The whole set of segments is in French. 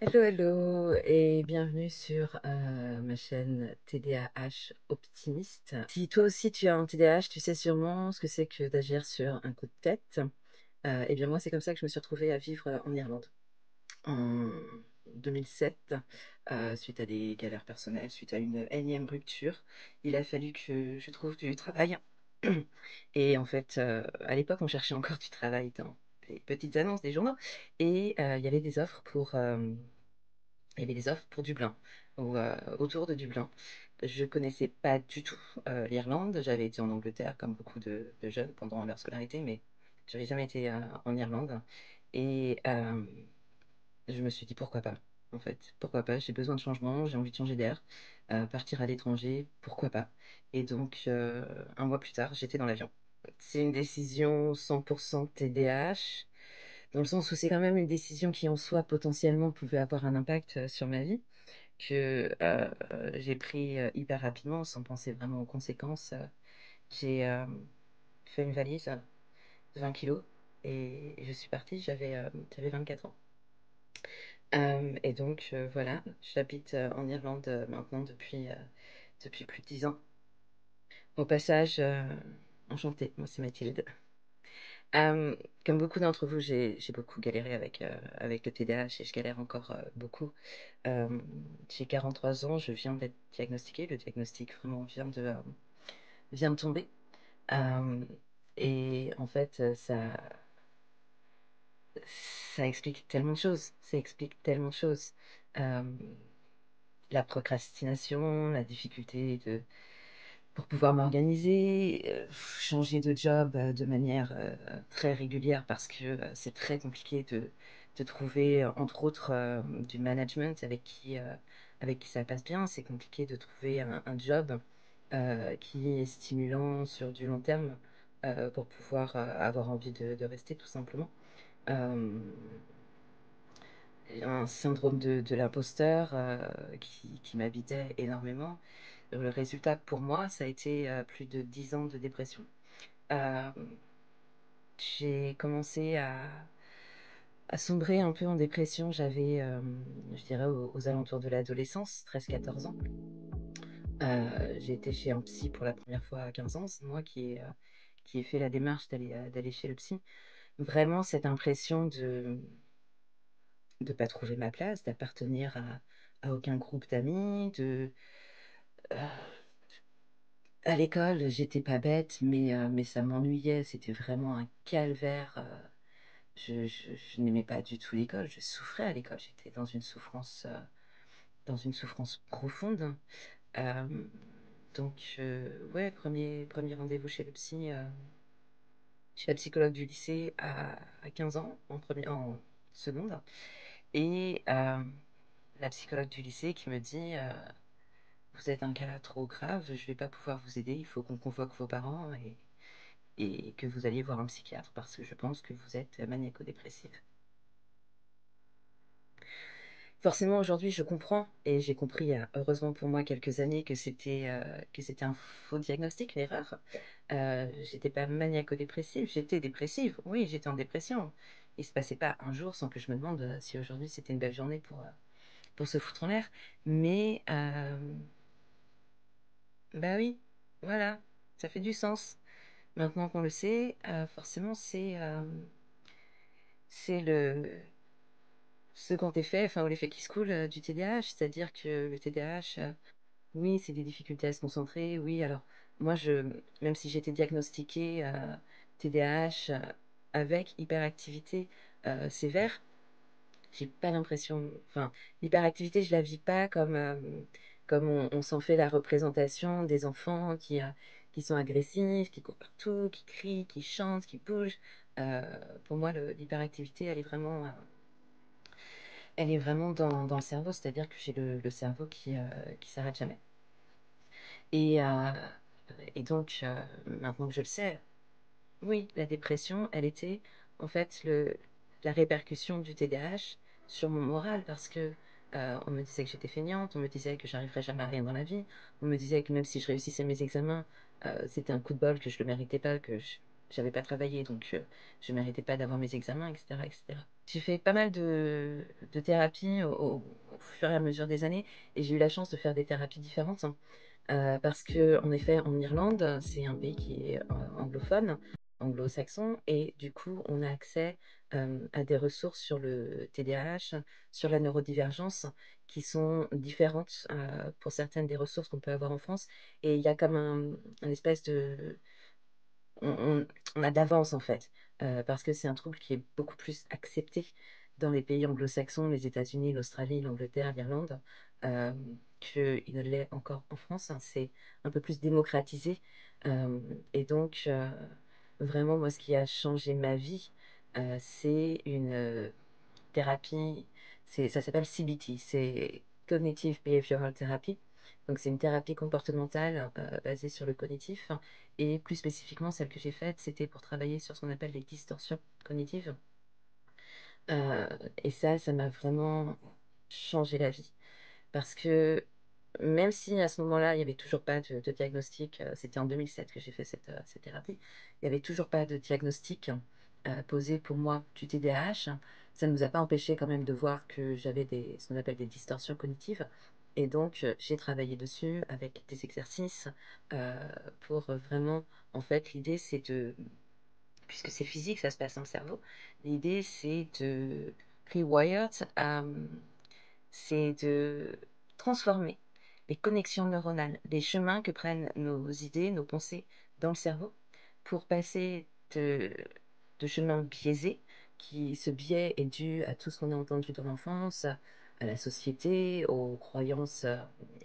Hello, hello et bienvenue sur ma chaîne TDAH Optimiste. Si toi aussi tu as un TDAH, tu sais sûrement ce que c'est que d'agir sur un coup de tête. Et bien moi, c'est comme ça que je me suis retrouvée à vivre en Irlande en 2007, suite à des galères personnelles, suite à une énième rupture. Il a fallu que je trouve du travail. Et en fait, à l'époque, on cherchait encore du travail dans des petites annonces des journaux et il y avait des offres pour il y avait des offres pour Dublin, ou autour de Dublin. Je connaissais pas du tout l'Irlande. J'avais été en Angleterre, comme beaucoup de jeunes, pendant leur scolarité, mais j'avais jamais été en Irlande. Et je me suis dit, pourquoi pas, en fait. Pourquoi pas? J'ai besoin de changement, j'ai envie de changer d'air. Partir à l'étranger, pourquoi pas? Et donc, un mois plus tard, j'étais dans l'avion. C'est une décision 100% TDAH, dans le sens où c'est quand même une décision qui en soi potentiellement pouvait avoir un impact sur ma vie, que j'ai pris hyper rapidement sans penser vraiment aux conséquences. J'ai fait une valise de 20 kilos et je suis partie, j'avais 24 ans. Et donc voilà, j'habite en Irlande maintenant depuis plus de 10 ans. Au passage, enchantée, moi c'est Mathilde. Euh, Comme beaucoup d'entre vous, j'ai beaucoup galéré avec le TDAH et je galère encore beaucoup. Euh, j'ai 43 ans, je viens d'être diagnostiquée. Le diagnostic vraiment vient de tomber. Euh, et en fait, ça explique tellement de choses. Ça explique tellement de choses. Euh, la procrastination, la difficulté pour pouvoir m'organiser, changer de job de manière très régulière parce que c'est très compliqué de trouver, entre autres, du management avec qui ça passe bien. C'est compliqué de trouver un job qui est stimulant sur du long terme pour pouvoir avoir envie de rester tout simplement. Euh, un syndrome de l'imposteur qui m'habitait énormément. Le résultat pour moi, ça a été plus de 10 ans de dépression. Euh, j'ai commencé à sombrer un peu en dépression. J'avais, je dirais, aux alentours de l'adolescence, 13-14 ans. J'ai été chez un psy pour la première fois à 15 ans. C'est moi qui ai fait la démarche d'aller chez le psy. Vraiment, cette impression de ne pas trouver ma place, d'appartenir à aucun groupe d'amis, euh, à l'école, j'étais pas bête, mais ça m'ennuyait. C'était vraiment un calvaire. Je n'aimais pas du tout l'école. Je souffrais à l'école. J'étais dans une souffrance profonde. Euh, donc, ouais, premier rendez-vous chez le psy, chez la psychologue du lycée à 15 ans, en seconde. Et la psychologue du lycée qui me dit vous êtes un cas trop grave, je vais pas pouvoir vous aider, il faut qu'on convoque vos parents et que vous alliez voir un psychiatre parce que je pense que vous êtes maniaco-dépressive. Forcément, aujourd'hui, je comprends et j'ai compris, il y a heureusement pour moi quelques années que c'était un faux diagnostic, une erreur. J'étais pas maniaco-dépressive, j'étais dépressive. Oui, j'étais en dépression. Il se passait pas un jour sans que je me demande si aujourd'hui c'était une belle journée pour se foutre en l'air. Mais, bah oui, voilà, ça fait du sens. Maintenant qu'on le sait, forcément, c'est le second effet, enfin, ou l'effet qui se coule du TDAH, c'est-à-dire que le TDAH, oui, c'est des difficultés à se concentrer, oui, alors, moi, même si j'étais diagnostiquée TDAH avec hyperactivité sévère, j'ai pas l'impression, enfin, l'hyperactivité, je la vis pas comme on s'en fait la représentation des enfants qui sont agressifs, qui courent partout, qui crient, qui chantent, qui bougent. Euh, pour moi, l'hyperactivité, elle est vraiment dans le cerveau, c'est-à-dire que j'ai le cerveau qui s'arrête jamais. Et, euh, et donc, maintenant que je le sais, oui, la dépression, elle était en fait la répercussion du TDAH sur mon moral parce que on me disait que j'étais feignante, on me disait que j'arriverais jamais à rien dans la vie, on me disait que même si je réussissais mes examens, c'était un coup de bol, que je le méritais pas, j'avais pas travaillé, donc je méritais pas d'avoir mes examens, etc., etc. J'ai fait pas mal de thérapies au fur et à mesure des années et j'ai eu la chance de faire des thérapies différentes, hein. Parce qu'en effet, en Irlande, c'est un pays qui est, anglophone, anglo-saxon et du coup, on a accès, à des ressources sur le TDAH, sur la neurodivergence qui sont différentes, pour certaines des ressources qu'on peut avoir en France et il y a comme un espèce de on on a d'avance, en fait, parce que c'est un trouble qui est beaucoup plus accepté dans les pays anglo-saxons, les États-Unis, l'Australie, l'Angleterre, l'Irlande, qu'il ne l'est encore en France, hein. C'est un peu plus démocratisé, et donc vraiment, moi, ce qui a changé ma vie, c'est une thérapie, ça s'appelle CBT, c'est Cognitive Behavioral Therapy. Donc c'est une thérapie comportementale basée sur le cognitif. Et plus spécifiquement, celle que j'ai faite, c'était pour travailler sur ce qu'on appelle les distorsions cognitives. Euh, et ça m'a vraiment changé la vie. Parce que même si à ce moment-là, il n'y avait toujours pas de diagnostic, c'était en 2007 que j'ai fait cette thérapie, il n'y avait toujours pas de diagnostic posé pour moi du TDAH, ça ne nous a pas empêché quand même de voir que j'avais ce qu'on appelle des distorsions cognitives. Et donc, j'ai travaillé dessus avec des exercices euh, pour vraiment, en fait, l'idée c'est puisque c'est physique, ça se passe dans le cerveau, l'idée c'est de rewire, c'est de transformer les connexions neuronales, les chemins que prennent nos idées, nos pensées dans le cerveau, pour passer de chemins biaisés, qui ce biais est dû à tout ce qu'on a entendu dans l'enfance, à la société, aux croyances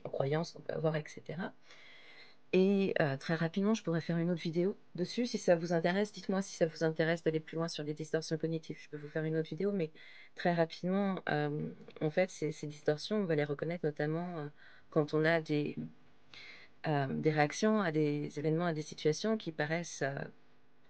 qu'on peut avoir, etc. Et très rapidement, je pourrais faire une autre vidéo dessus. Si ça vous intéresse, dites-moi si ça vous intéresse d'aller plus loin sur les distorsions cognitives. Je peux vous faire une autre vidéo, mais très rapidement, en fait, ces distorsions, on va les reconnaître notamment quand on a des réactions à des événements, à des situations qui paraissent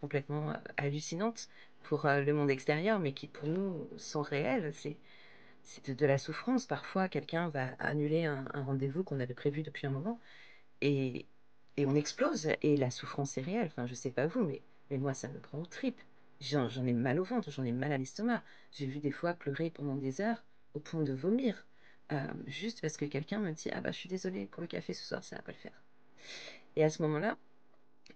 complètement hallucinantes pour le monde extérieur, mais qui pour nous sont réelles. C'est de la souffrance. Parfois, quelqu'un va annuler un rendez-vous qu'on avait prévu depuis un moment et, et on explose, et la souffrance est réelle. Enfin, je sais pas vous, mais moi, ça me prend aux tripes. J'en ai mal au ventre, j'en ai mal à l'estomac. J'ai vu des fois pleurer pendant des heures au point de vomir. Juste parce que quelqu'un me dit: ah bah je suis désolée pour le café ce soir, ça va pas le faire. Et à ce moment-là,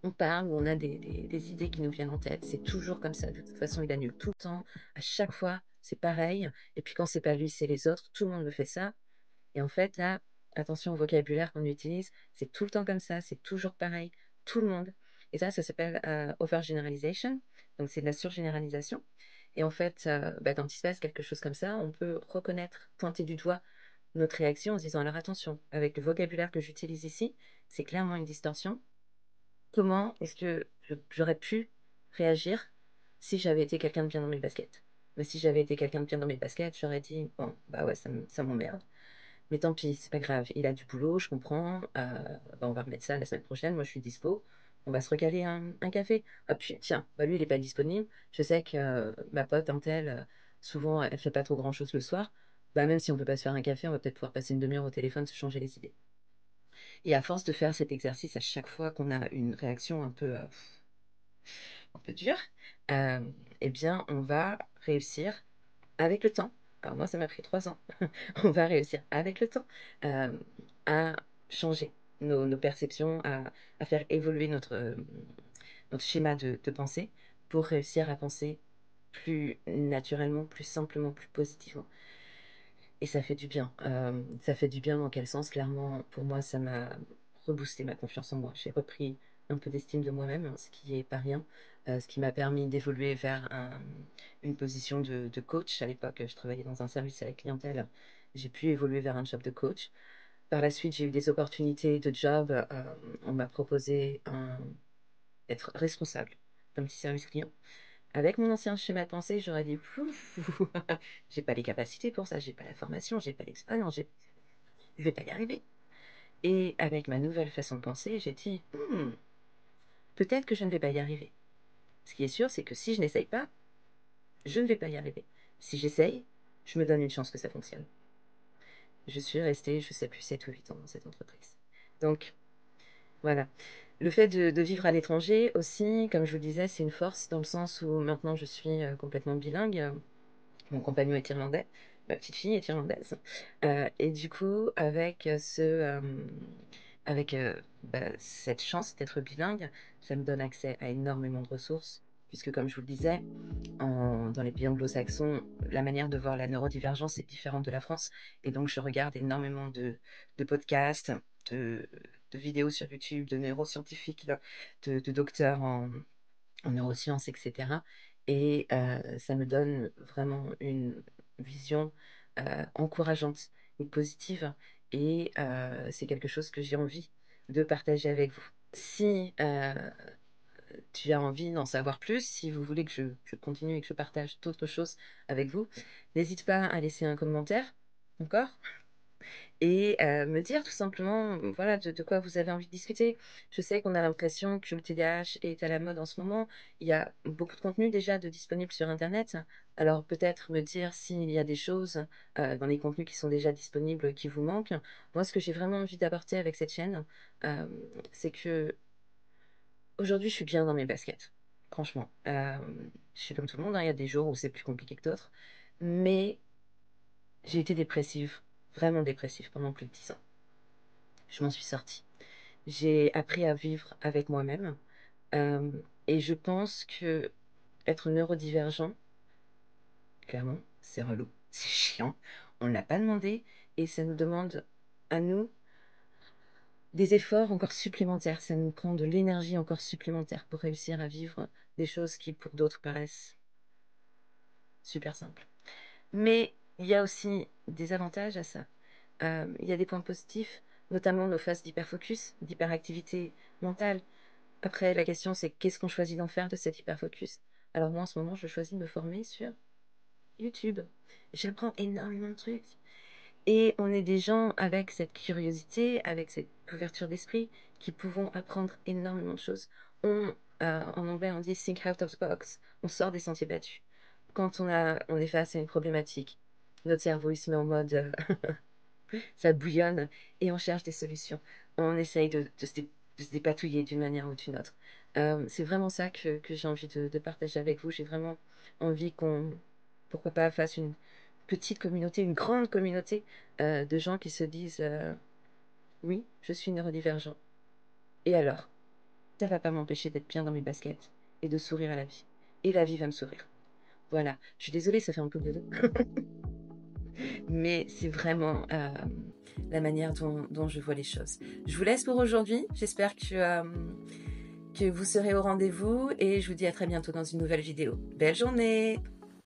on parle, on a des idées qui nous viennent en tête. C'est toujours comme ça. De toute façon, il annule tout le temps. À chaque fois, c'est pareil. Et puis quand c'est pas lui, c'est les autres. Tout le monde me fait ça. Et en fait, là, attention au vocabulaire qu'on utilise, c'est tout le temps comme ça, c'est toujours pareil, tout le monde. Et ça s'appelle overgeneralization, donc c'est de la surgénéralisation. Et en fait, bah, quand il se passe quelque chose comme ça, on peut reconnaître, pointer du doigt notre réaction en se disant, alors attention, avec le vocabulaire que j'utilise ici, c'est clairement une distorsion. Comment est-ce que j'aurais pu réagir si j'avais été quelqu'un de bien dans mes baskets? Mais si j'avais été quelqu'un de bien dans mes baskets, j'aurais dit, bon, bah ouais, ça m'emmerde. Mais tant pis, c'est pas grave. Il a du boulot, je comprends. Bah, on va remettre ça la semaine prochaine. Moi, je suis dispo. On va se recaler un café. Ah, puis tiens, bah, lui, il est pas disponible. Je sais que ma pote, un tel, souvent, elle fait pas trop grand-chose le soir. Bah, même si on peut pas se faire un café, on va peut-être pouvoir passer une demi-heure au téléphone, se changer les idées. Et à force de faire cet exercice, à chaque fois qu'on a une réaction un peu dure, euh, eh bien, on va réussir avec le temps. Alors moi, ça m'a pris 3 ans. On va réussir avec le temps euh, à changer nos perceptions, à faire évoluer notre schéma de pensée pour réussir à penser plus naturellement, plus simplement, plus positivement. Et ça fait du bien. Ça fait du bien dans quel sens? Clairement, pour moi, ça m'a reboosté ma confiance en moi. J'ai repris un peu d'estime de moi-même, ce qui est pas rien. Ce qui m'a permis d'évoluer vers une position de coach. À l'époque, je travaillais dans un service à la clientèle. J'ai pu évoluer vers un job de coach. Par la suite, j'ai eu des opportunités de job. On m'a proposé d'être responsable d'un petit service client. Avec mon ancien schéma de pensée, j'aurais dit, pouf, j'ai pas les capacités pour ça, j'ai pas la formation, j'ai pas l'expérience, je vais pas y arriver. Et avec ma nouvelle façon de penser, j'ai dit, peut-être que je ne vais pas y arriver. Ce qui est sûr, c'est que si je n'essaye pas, je ne vais pas y arriver. Si j'essaye, je me donne une chance que ça fonctionne. Je suis restée, je sais plus, 7 ou 8 ans dans cette entreprise. Donc, voilà. Le fait de vivre à l'étranger aussi, comme je vous le disais, c'est une force dans le sens où maintenant je suis complètement bilingue. Mon compagnon est irlandais, ma petite fille est irlandaise. Et du coup, avec cette chance d'être bilingue, ça me donne accès à énormément de ressources, puisque comme je vous le disais, dans les pays anglo-saxons, la manière de voir la neurodivergence est différente de la France. Et donc, je regarde énormément de podcasts, de, de vidéos sur YouTube, de neuroscientifiques, de docteurs en neurosciences, etc. Et ça me donne vraiment une vision encourageante et positive. Et c'est quelque chose que j'ai envie de partager avec vous. Si tu as envie d'en savoir plus, si vous voulez que je continue et que je partage d'autres choses avec vous, n'hésite pas à laisser un commentaire, d'accord? Et me dire tout simplement, voilà, de quoi vous avez envie de discuter. Je sais qu'on a l'impression que le TDAH est à la mode en ce moment. Il y a beaucoup de contenu déjà de disponible sur internet. Alors peut-être me dire s'il y a des choses, dans les contenus qui sont déjà disponibles qui vous manquent. Moi, ce que j'ai vraiment envie d'apporter avec cette chaîne, c'est qu'aujourd'hui, je suis bien dans mes baskets, franchement. Je suis comme tout le monde, hein, il y a des jours où c'est plus compliqué que d'autres, mais j'ai été dépressive, vraiment dépressive pendant plus de 10 ans. Je m'en suis sortie. J'ai appris à vivre avec moi-même. Euh, et je pense que être neurodivergent, clairement, c'est relou, c'est chiant. On ne l'a pas demandé et ça nous demande à nous des efforts encore supplémentaires. Ça nous prend de l'énergie encore supplémentaire pour réussir à vivre des choses qui, pour d'autres, paraissent super simples. Mais il y a aussi des avantages à ça. Il y a des points positifs, notamment nos phases d'hyperfocus, d'hyperactivité mentale. Après, la question, c'est qu'est-ce qu'on choisit d'en faire de cet hyperfocus? Alors moi, en ce moment, je choisis de me former sur YouTube. J'apprends énormément de trucs. Et on est des gens avec cette curiosité, avec cette ouverture d'esprit, qui pouvons apprendre énormément de choses. En anglais, on dit think out of the box. On sort des sentiers battus. Quand on est face à une problématique, notre cerveau, il se met en mode ça bouillonne et on cherche des solutions. On essaye de se dépatouiller d'une manière ou d'une autre. C'est vraiment ça que j'ai envie de partager avec vous. J'ai vraiment envie qu'on, pourquoi pas, fasse une petite communauté, une grande communauté de gens qui se disent oui, je suis neurodivergent. Et alors, ça va pas m'empêcher d'être bien dans mes baskets et de sourire à la vie. Et la vie va me sourire. Voilà. Je suis désolée, ça fait un peu bleu. Mais c'est vraiment la manière dont je vois les choses. Je vous laisse pour aujourd'hui. J'espère que vous serez au rendez-vous et je vous dis à très bientôt dans une nouvelle vidéo. Belle journée!